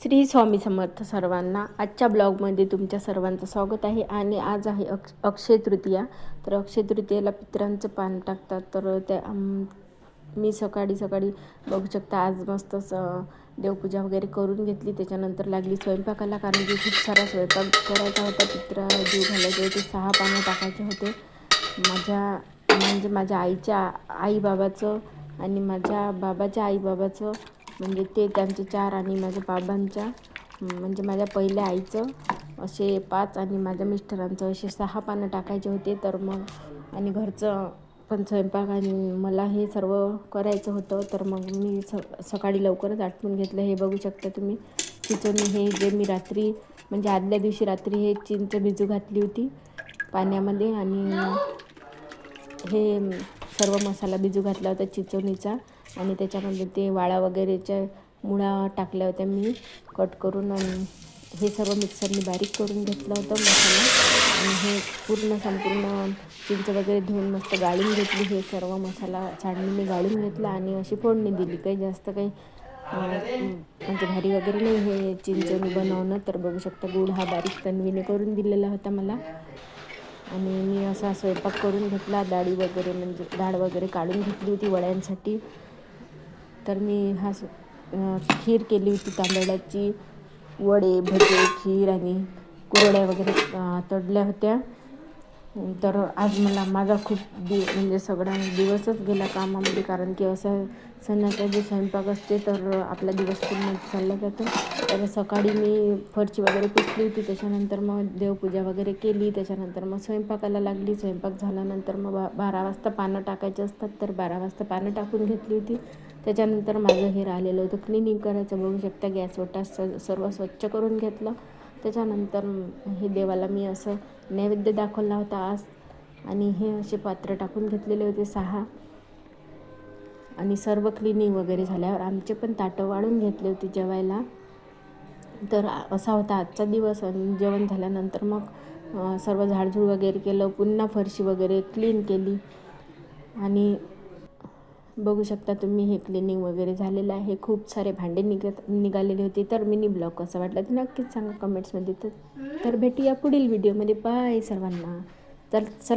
श्री स्वामी समर्थ सर्वांना. आजच्या ब्लॉगमध्ये तुमच्या सर्वांचं स्वागत आहे. आणि आज आहे अक्षय तृतीया. तर अक्षय तृतीयेला पितरांचं पान टाकतात. तर त्या मी सकाळी बघू शकता आज मस्त देवपूजा वगैरे करून घेतली. त्याच्यानंतर लागली स्वयंपाकाला, कारण की खूप सारा स्वयंपाक करायचा होता. पित्रा जीव घालायचे होते, 6 पानं टाकायचे होते. माझ्या आईच्या आईबाबाचं आणि माझ्या बाबाच्या आईबाबाचं, म्हणजे ते त्यांचे 4 आणि माझ्या बाबांच्या म्हणजे माझ्या पहिल्या आईचं असे 5 आणि माझ्या मिस्टरांचं असे 6 पानं टाकायचे होते. तर मग आणि घरचं पण स्वयंपाक आणि मला हे सर्व करायचं होतं. तर मग मी सकाळी लवकरच आटपून घेतलं. हे बघू शकता तुम्ही चिंचोनी, हे जे मी रात्री म्हणजे आदल्या दिवशी रात्री हे चिंच भिजू घातली होती पाण्यामध्ये. आणि हे सर्व मसाला भिजू घातला होता चिंचोनीचा. आणि त्याच्यामध्ये ते वाळा वगैरेच्या मुळा टाकल्या होत्या मी कट करून. आणि हे सर्व मिक्सरने बारीक करून घेतलं होतं मसाला. आणि हे संपूर्ण चिंच वगैरे धुवून मस्त गाळून घेतली. हे सर्व मसाला चाळणीने गाळून घेतला आणि अशी फोडणी दिली. काही जास्त काही म्हणजे भारी वगैरे नाही हे चिंचोनी बनवणं. तर बघू शकता गूळ हा बारीक तन्वीने करून दिलेला होता मला. आणि मी असा स्वयंपाक करून घेतला. डाळ वगैरे काढून घेतली होती वड्यांसाठी. तर मी खीर केली होती तांदळाची. वडे, भजे, खीर आणि कुरड्या वगैरे तळल्या होत्या. तर आज माझा खूप म्हणजे सगळा दिवसच गेला कामामध्ये, कारण की असं सणाचा जे स्वयंपाक असते तर आपला दिवस पूर्ण चालला जातो. तर सकाळी मी फरची वगैरे पुसली होती. त्याच्यानंतर मग देवपूजा वगैरे केली. त्याच्यानंतर मग स्वयंपाकाला लागली. स्वयंपाक झाल्यानंतर मग 12 वाजता पानं टाकायचे असतात. तर 12 वाजता पानं टाकून घेतली होती. त्याच्यानंतर माझं हे राहिलेलं होतं क्लिनिंग करायचं. बघू शकता गॅस ओटा सर्व स्वच्छ करून घेतलं. त्याच्यानंतर हे देवाला मी असं नैवेद्य दाखवला होता आज. आणि हे असे पात्र टाकून घेतलेले होते 6. आणि सर्व क्लिनिंग वगैरे झाल्यावर आमचे पण ताटं वाढून घेतले होते जेवायला. तर असा होता आजचा दिवस. आणि जेवण झाल्यानंतर मग सर्व झाडझूड वगैरे केलं. पुन्हा फरशी वगैरे क्लीन केली. आणि बघू शकता तुम्ही हे क्लिनिंग वगैरे झालेलं आहे. खूप सारे भांडे निघालेले होते. तर मिनी ब्लॉग कसा वाटला ते नक्कीच सांगा कमेंट्समध्ये. तर भेटूया पुढील व्हिडिओमध्ये. बाय सर्वांना. तर चला.